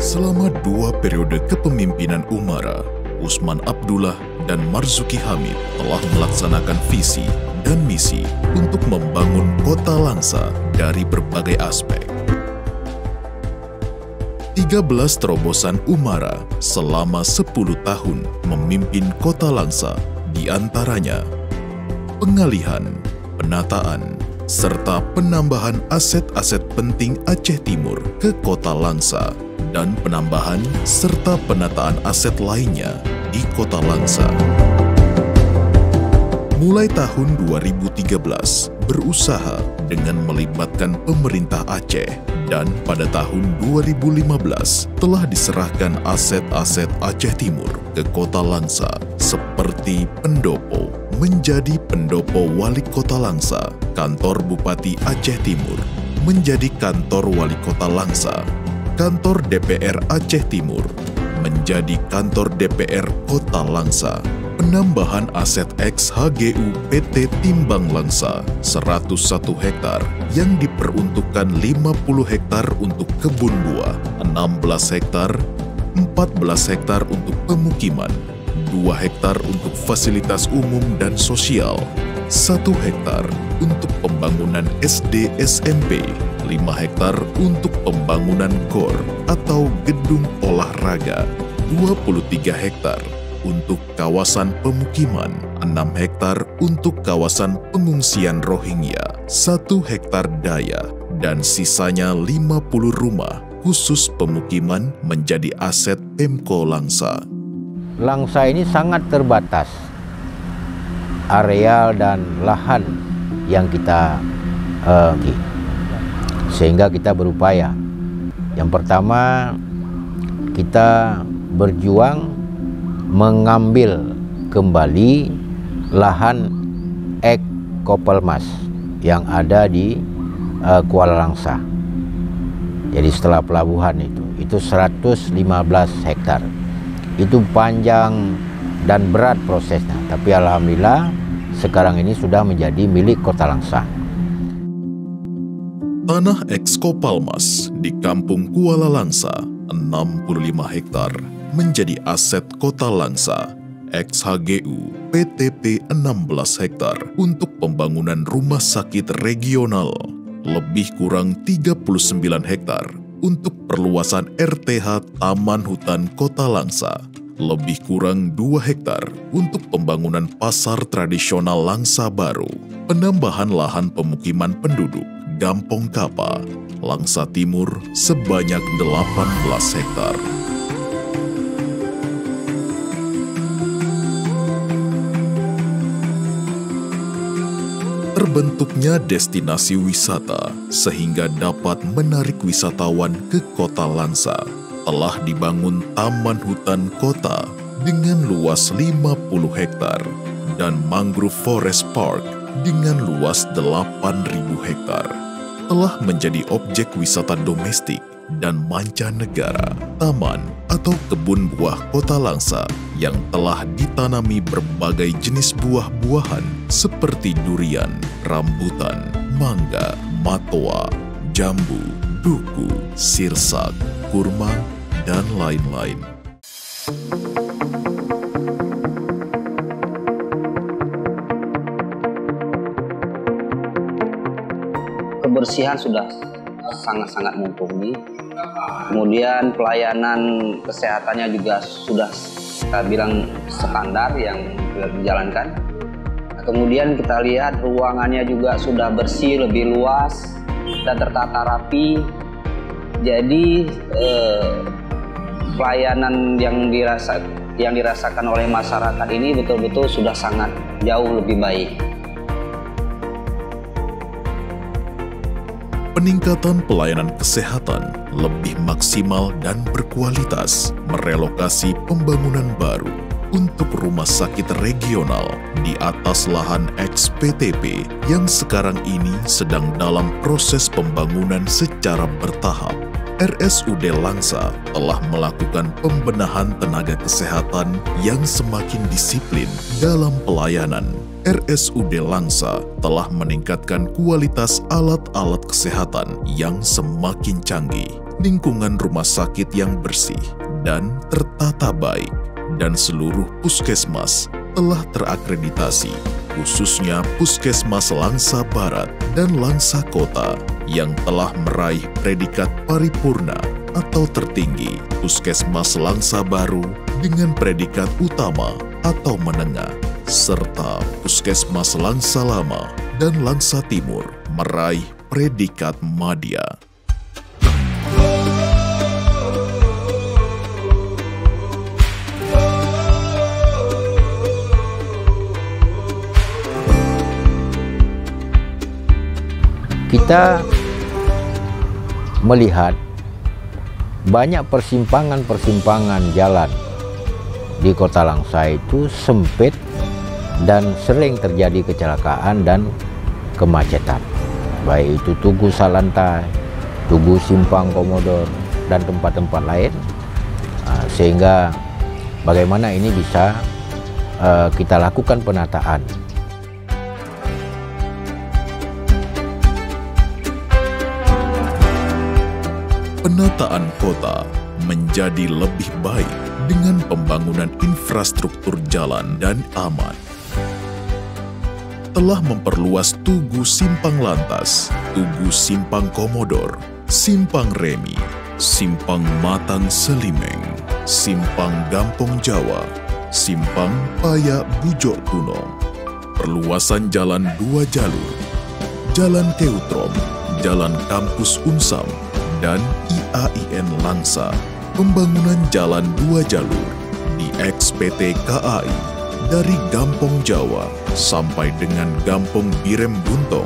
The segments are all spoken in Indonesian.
Selama 2 periode kepemimpinan Umara, Usman Abdullah dan Marzuki Hamid telah melaksanakan visi dan misi untuk membangun Kota Langsa dari berbagai aspek. 13 terobosan Umara selama 10 tahun memimpin Kota Langsa, diantaranya pengalihan, penataan, serta penambahan aset-aset penting Aceh Timur ke Kota Langsa, dan penambahan serta penataan aset lainnya di Kota Langsa. Mulai tahun 2013, berusaha dengan melibatkan pemerintah Aceh, dan pada tahun 2015 telah diserahkan aset-aset Aceh Timur ke Kota Langsa, seperti pendopo menjadi pendopo Wali Kota Langsa, kantor Bupati Aceh Timur menjadi kantor Wali Kota Langsa, kantor DPR Aceh Timur menjadi kantor DPR Kota Langsa, penambahan aset ex-HGU PT Timbang Langsa 101 hektar yang diperuntukkan 50 hektar untuk kebun buah, 16 hektar, 14 hektar untuk pemukiman, 2 hektar untuk fasilitas umum dan sosial, 1 hektar untuk pembangunan SD SMP, 5 hektar untuk pembangunan GOR atau gedung olahraga, 23 hektar untuk kawasan pemukiman, 6 hektar untuk kawasan pengungsian Rohingya, 1 hektar daya, dan sisanya 50 rumah khusus pemukiman menjadi aset Pemko Langsa. Langsa ini sangat terbatas areal dan lahan yang kita sehingga kita berupaya. Yang pertama, kita berjuang mengambil kembali lahan Ek Kopelmas yang ada di Kuala Langsa. Jadi setelah pelabuhan itu 115 hektar. Itu panjang dan berat prosesnya, tapi alhamdulillah sekarang ini sudah menjadi milik Kota Langsa. Tanah Ekskopalmas di Kampung Kuala Langsa 65 hektar menjadi aset Kota Langsa. Ex-HGU PTP 16 hektar untuk pembangunan rumah sakit regional. Lebih kurang 39 hektar untuk perluasan RTH Taman Hutan Kota Langsa. Lebih kurang 2 hektar untuk pembangunan pasar tradisional Langsa Baru. Penambahan lahan pemukiman penduduk Gampong Kapa, Langsa Timur sebanyak 18 hektar. Terbentuknya destinasi wisata sehingga dapat menarik wisatawan ke Kota Langsa. Telah dibangun Taman Hutan Kota dengan luas 50 hektar dan Mangrove Forest Park dengan luas 8.000 hektar. Telah menjadi objek wisata domestik dan mancanegara. Taman atau kebun buah Kota Langsa yang telah ditanami berbagai jenis buah-buahan seperti durian, rambutan, mangga, matoa, jambu, duku, sirsak, kurma, dan lain-lain. Kebersihan sudah sangat-sangat mumpuni. Kemudian pelayanan kesehatannya juga sudah kita bilang standar yang dijalankan. Kemudian kita lihat ruangannya juga sudah bersih, lebih luas dan tertata rapi. Jadi pelayanan yang dirasakan oleh masyarakat ini betul-betul sudah sangat jauh lebih baik. Peningkatan pelayanan kesehatan lebih maksimal dan berkualitas, merelokasi pembangunan baru untuk rumah sakit regional di atas lahan eks RSPTP yang sekarang ini sedang dalam proses pembangunan secara bertahap. RSUD Langsa telah melakukan pembenahan tenaga kesehatan yang semakin disiplin dalam pelayanan. RSUD Langsa telah meningkatkan kualitas alat-alat kesehatan yang semakin canggih, lingkungan rumah sakit yang bersih dan tertata baik, dan seluruh puskesmas telah terakreditasi, khususnya Puskesmas Langsa Barat dan Langsa Kota yang telah meraih predikat paripurna atau tertinggi, Puskesmas Langsa Baru dengan predikat utama atau menengah, serta Puskesmas Langsa Lama dan Langsa Timur meraih predikat madya. Kita melihat banyak persimpangan-persimpangan jalan di Kota Langsa itu sempit dan sering terjadi kecelakaan dan kemacetan. Baik itu Tugu Salantai, Tugu Simpang Komodor, dan tempat-tempat lain. Sehingga bagaimana ini bisa kita lakukan penataan. Penataan kota menjadi lebih baik dengan pembangunan infrastruktur jalan dan aman. Telah memperluas Tugu Simpang Lantas, Tugu Simpang Komodor, Simpang Remi, Simpang Matang Selimeng, Simpang Gampong Jawa, Simpang Paya Bujok Kuno, perluasan jalan 2 jalur, Jalan Keutrom, Jalan Kampus Unsam, dan IAIN Langsa, pembangunan jalan 2 jalur di XPT KAI dari Gampong Jawa sampai dengan Gampong Birem Buntong,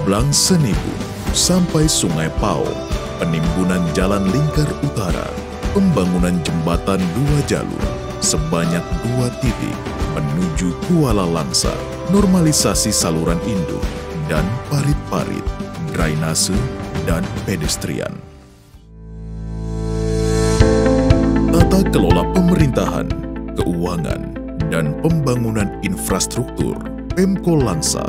Blang Senibu, sampai Sungai Pao, penimbunan jalan lingkar utara, pembangunan jembatan 2 jalur sebanyak 2 titik menuju Kuala Langsa, normalisasi saluran induk dan parit-parit, drainase, dan pedestrian. Tata kelola pemerintahan, keuangan, dan pembangunan infrastruktur, Pemko Langsa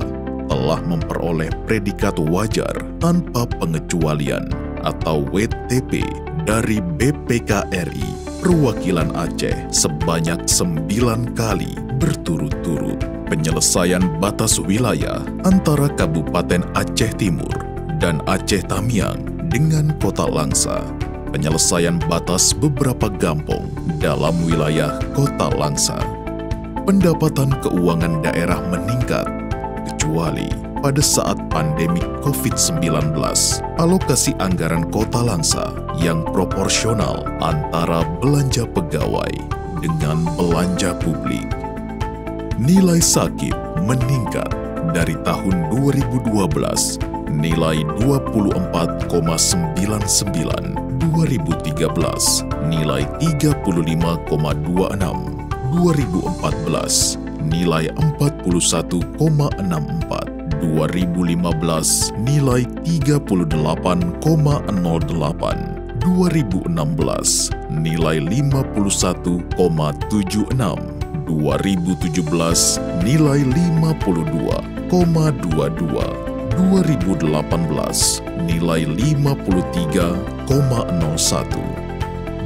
telah memperoleh predikat wajar tanpa pengecualian atau WTP dari BPKRI Perwakilan Aceh sebanyak 9 kali berturut-turut. Penyelesaian batas wilayah antara Kabupaten Aceh Timur dan Aceh Tamiang dengan Kota Langsa. Penyelesaian batas beberapa gampong dalam wilayah Kota Langsa. Pendapatan keuangan daerah meningkat, kecuali pada saat pandemi COVID-19. Alokasi anggaran Kota Langsa yang proporsional antara belanja pegawai dengan belanja publik. Nilai sakit meningkat dari tahun 2012, nilai 24,99, 2013 nilai 35,26, 2014 nilai 41,64, 2015 nilai 38,08, 2016 nilai 51,76, 2017 nilai 52,22, 2018 nilai 53,01,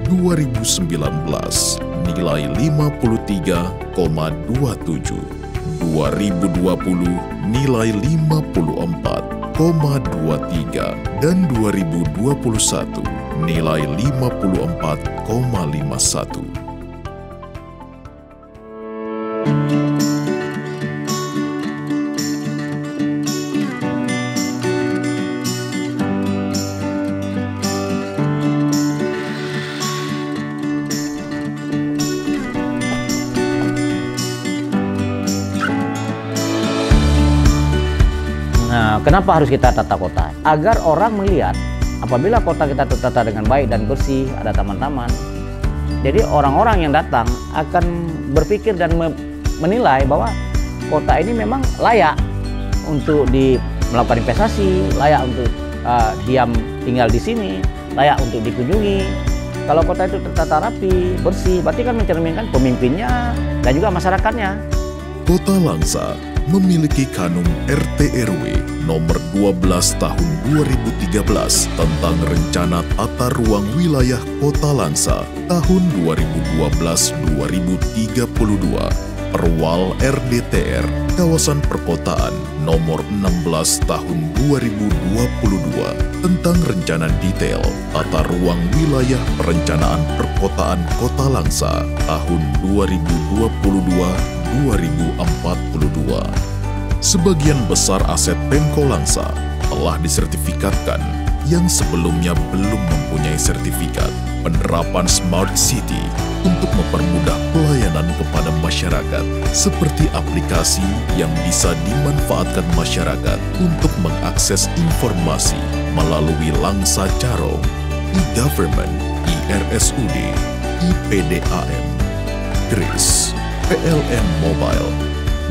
2019 nilai 53,27, 2020 nilai 54,23, dan 2021 nilai 54,51. Kenapa harus kita tata kota? Agar orang melihat apabila kota kita tertata dengan baik dan bersih, ada taman-taman, jadi orang-orang yang datang akan berpikir dan menilai bahwa kota ini memang layak untuk melakukan investasi, layak untuk diam tinggal di sini, layak untuk dikunjungi. Kalau kota itu tertata rapi, bersih, berarti kan mencerminkan pemimpinnya dan juga masyarakatnya. Kota Langsa memiliki Kanun RT RW nomor 12 tahun 2013 tentang Rencana Tata Ruang Wilayah Kota Langsa tahun 2012-2032, Perwal RDTR Kawasan Perkotaan nomor 16 tahun 2022 tentang Rencana Detail Tata Ruang Wilayah Perencanaan Perkotaan Kota Langsa tahun 2022-2042. Sebagian besar aset Pemko Langsa telah disertifikatkan yang sebelumnya belum mempunyai sertifikat. Penerapan Smart City untuk mempermudah pelayanan kepada masyarakat seperti aplikasi yang bisa dimanfaatkan masyarakat untuk mengakses informasi melalui Langsa Carong, e-Government, IRSUD, IPDAM, KRIS, PLN Mobile,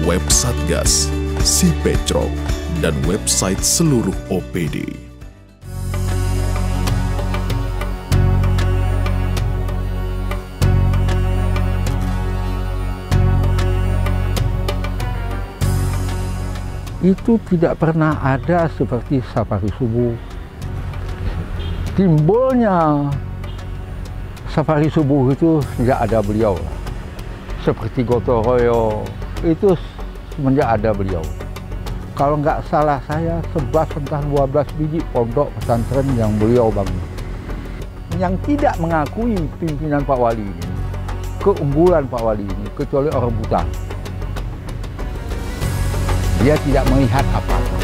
web Satgas, Sipecrok, dan website seluruh OPD. Itu tidak pernah ada seperti Safari Subuh. Timbulnya Safari Subuh itu tidak ada beliau. Seperti Gotong Royong itu semenjak ada beliau. Kalau nggak salah saya 11 entah 12 biji pondok pesantren yang beliau bangun. Yang tidak mengakui pimpinan Pak Wali ini, keunggulan Pak Wali ini, kecuali orang buta. Dia tidak melihat apa-apa.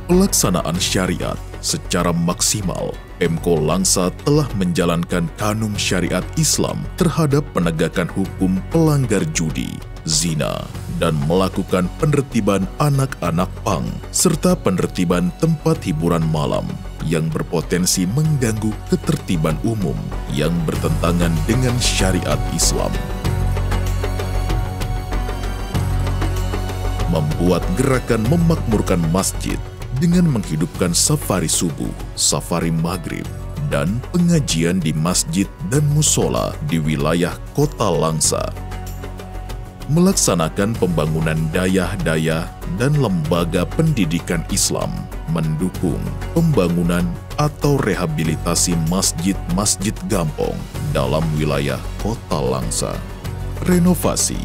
Pelaksanaan syariat secara maksimal, Pemko Langsa telah menjalankan kanun syariat Islam terhadap penegakan hukum pelanggar judi, zina, dan melakukan penertiban anak-anak pang, serta penertiban tempat hiburan malam yang berpotensi mengganggu ketertiban umum yang bertentangan dengan syariat Islam. Membuat gerakan memakmurkan masjid dengan menghidupkan safari subuh, safari maghrib, dan pengajian di masjid dan musola di wilayah Kota Langsa. Melaksanakan pembangunan dayah-dayah dan lembaga pendidikan Islam, mendukung pembangunan atau rehabilitasi masjid-masjid gampong dalam wilayah Kota Langsa. Renovasi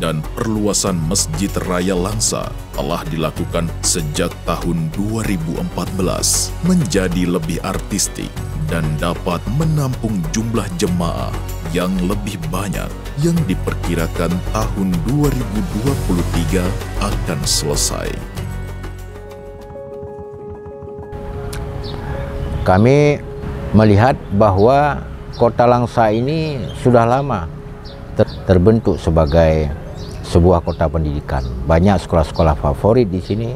dan perluasan Masjid Raya Langsa telah dilakukan sejak tahun 2014 menjadi lebih artistik dan dapat menampung jumlah jemaah yang lebih banyak yang diperkirakan tahun 2023 akan selesai. Kami melihat bahwa Kota Langsa ini sudah lama terbentuk sebagai sebuah kota pendidikan. Banyak sekolah-sekolah favorit di sini.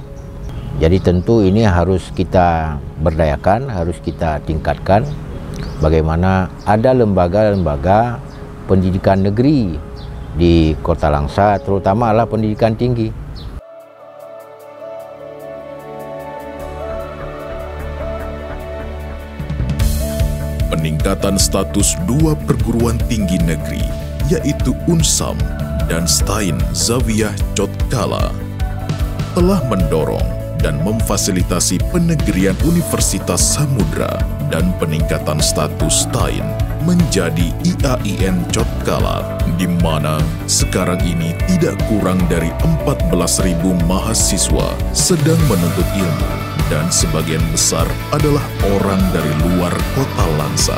Jadi tentu ini harus kita berdayakan, harus kita tingkatkan. Bagaimana ada lembaga-lembaga pendidikan negeri di Kota Langsa, terutama adalah pendidikan tinggi. Peningkatan status 2 perguruan tinggi negeri, yaitu Unsam dan Stein Zawiyah Cotkala, telah mendorong dan memfasilitasi penegrian Universitas Samudra dan peningkatan status Stein menjadi IAIN Cotkala, di mana sekarang ini tidak kurang dari 14.000 mahasiswa sedang menuntut ilmu, dan sebagian besar adalah orang dari luar Kota Langsa.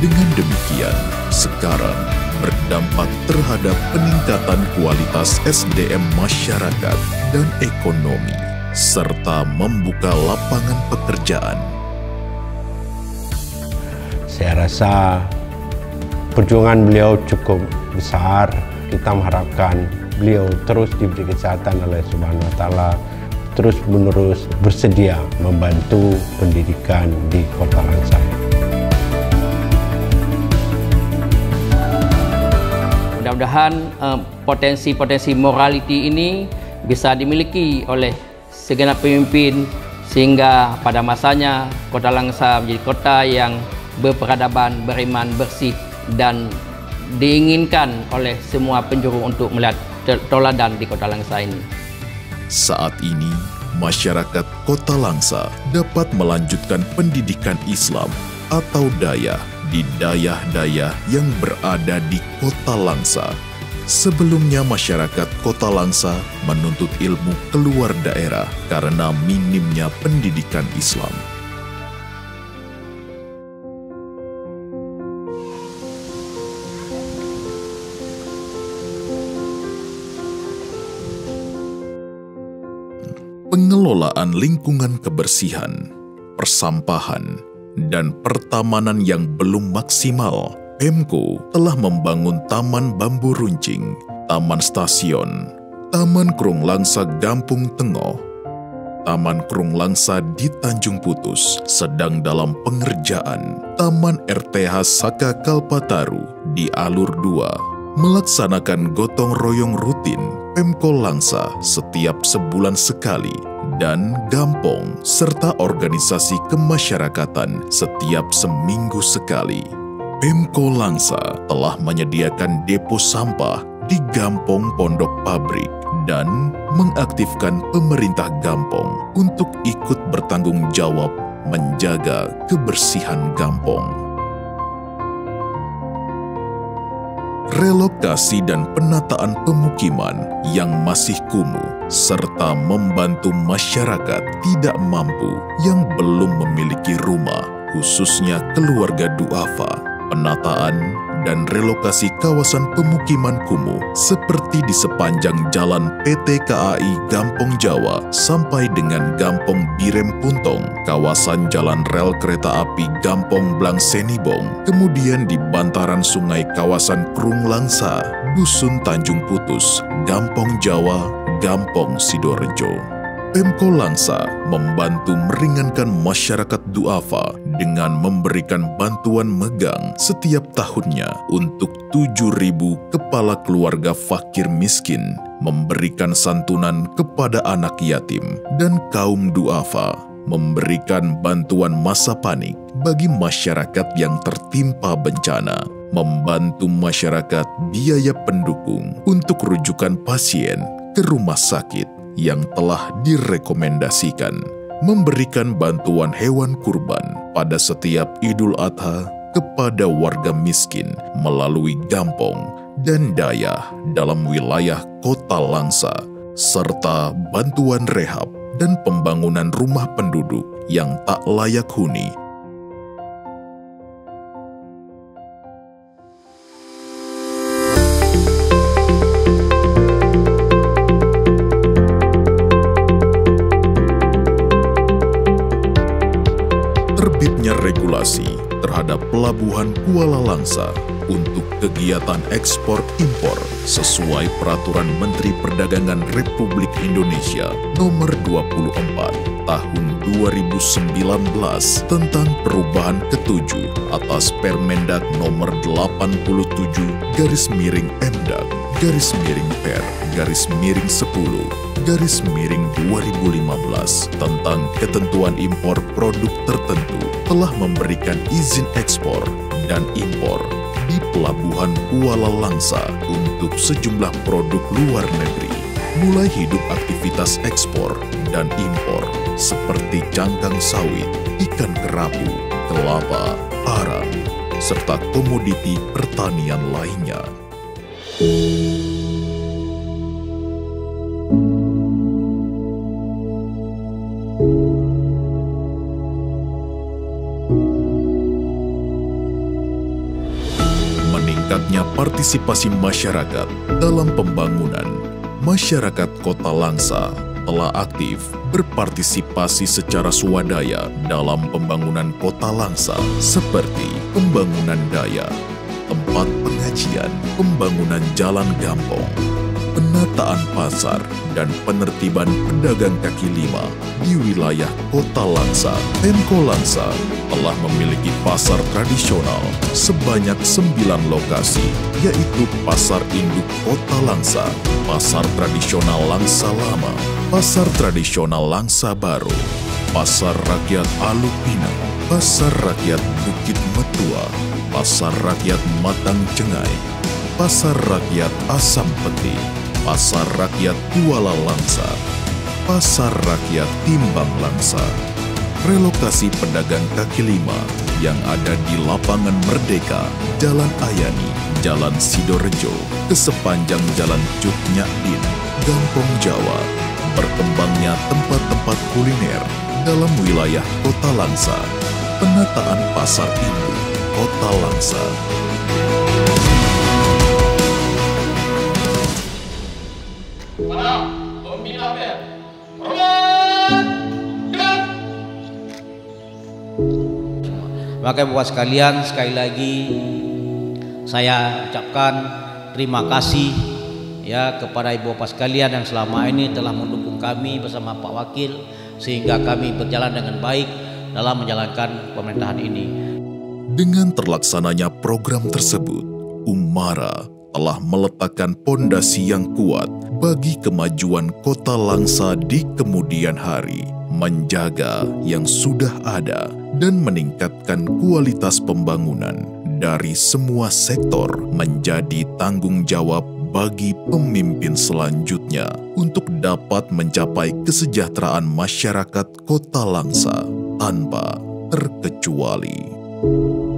Dengan demikian, sekarang berdampak terhadap peningkatan kualitas SDM masyarakat dan ekonomi, serta membuka lapangan pekerjaan. Saya rasa perjuangan beliau cukup besar. Kita mengharapkan beliau terus diberi kesehatan oleh Subhanahu wa Ta'ala, terus-menerus bersedia membantu pendidikan di Kota Langsa. mudah-mudahan potensi-potensi morality ini bisa dimiliki oleh segenap pemimpin sehingga pada masanya Kota Langsa menjadi kota yang berperadaban, beriman, bersih dan diinginkan oleh semua penjuru untuk melihat teladan di Kota Langsa ini. Saat ini, masyarakat Kota Langsa dapat melanjutkan pendidikan Islam atau daya di dayah-dayah yang berada di Kota Langsa. Sebelumnya masyarakat Kota Langsa menuntut ilmu keluar daerah karena minimnya pendidikan Islam. Pengelolaan lingkungan kebersihan, persampahan, dan pertamanan yang belum maksimal, Pemko telah membangun Taman Bambu Runcing, Taman Stasiun, Taman Krung Langsa Gampung Tengah, Taman Krung Langsa di Tanjung Putus sedang dalam pengerjaan, Taman RTH Saka Kalpataru di Alur 2, melaksanakan gotong royong rutin Pemko Langsa setiap sebulan sekali, dan Gampong serta organisasi kemasyarakatan setiap seminggu sekali. Pemko Langsa telah menyediakan depo sampah di Gampong Pondok Pabrik dan mengaktifkan pemerintah Gampong untuk ikut bertanggung jawab menjaga kebersihan Gampong. Relokasi dan penataan pemukiman yang masih kumuh, serta membantu masyarakat tidak mampu yang belum memiliki rumah, khususnya keluarga duafa. Penataan dan relokasi kawasan pemukiman kumuh seperti di sepanjang jalan PT KAI Gampong Jawa sampai dengan Gampong Birem Puntong, kawasan jalan rel kereta api Gampong Blang Senibong, kemudian di bantaran sungai kawasan Krung Langsa, Dusun Tanjung Putus, Gampong Jawa, Gampong Sidorejo. Pemko Langsa membantu meringankan masyarakat duafa dengan memberikan bantuan megang setiap tahunnya untuk 7.000 kepala keluarga fakir miskin, memberikan santunan kepada anak yatim dan kaum duafa, memberikan bantuan masa panik bagi masyarakat yang tertimpa bencana, membantu masyarakat biaya pendukung untuk rujukan pasien ke rumah sakit yang telah direkomendasikan, memberikan bantuan hewan kurban pada setiap Idul Adha kepada warga miskin melalui Gampong dan Dayah dalam wilayah Kota Langsa, serta bantuan rehab dan pembangunan rumah penduduk yang tak layak huni. Terbitnya regulasi terhadap Pelabuhan Kuala Langsa untuk kegiatan ekspor-impor sesuai Peraturan Menteri Perdagangan Republik Indonesia Nomor 24 Tahun 2019 tentang perubahan ke-7 atas Permendag Nomor 87-Per-10-2015 tentang ketentuan impor produk tertentu telah memberikan izin ekspor dan impor di Pelabuhan Kuala Langsa untuk sejumlah produk luar negeri, mulai hidup aktivitas ekspor dan impor seperti cangkang sawit, ikan kerapu, kelapa, arang, serta komoditi pertanian lainnya. Meningkatnya partisipasi masyarakat dalam pembangunan, masyarakat Kota Langsa telah aktif berpartisipasi secara swadaya dalam pembangunan Kota Langsa seperti pembangunan daya, tempat pengajian, pembangunan jalan Gampong, penataan penataan pasar, dan penertiban pedagang kaki lima di wilayah Kota Langsa. Pemko Langsa telah memiliki pasar tradisional sebanyak 9 lokasi, yaitu Pasar Induk Kota Langsa, Pasar Tradisional Langsa Lama, Pasar Tradisional Langsa Baru, Pasar Rakyat Alupina, Pasar Rakyat Bukit Metua, Pasar Rakyat Matang Cengai, Pasar Rakyat Asam Peti, Pasar Rakyat Kuala Langsa, Pasar Rakyat Timbang Langsa. Relokasi pedagang kaki lima yang ada di Lapangan Merdeka, Jalan Ayani, Jalan Sidorejo, ke sepanjang Jalan Cut Nyak Din, Gampong Jawa. Berkembangnya tempat-tempat kuliner dalam wilayah Kota Langsa. Penataan Pasar Induk Kota Langsa. Maka Bapak sekalian, sekali lagi saya ucapkan terima kasih ya kepada Ibu Bapak sekalian yang selama ini telah mendukung kami bersama Pak Wakil sehingga kami berjalan dengan baik dalam menjalankan pemerintahan ini. Dengan terlaksananya program tersebut, Umara telah meletakkan pondasi yang kuat bagi kemajuan Kota Langsa di kemudian hari, menjaga yang sudah ada dan meningkatkan kualitas pembangunan dari semua sektor menjadi tanggung jawab bagi pemimpin selanjutnya untuk dapat mencapai kesejahteraan masyarakat Kota Langsa tanpa terkecuali.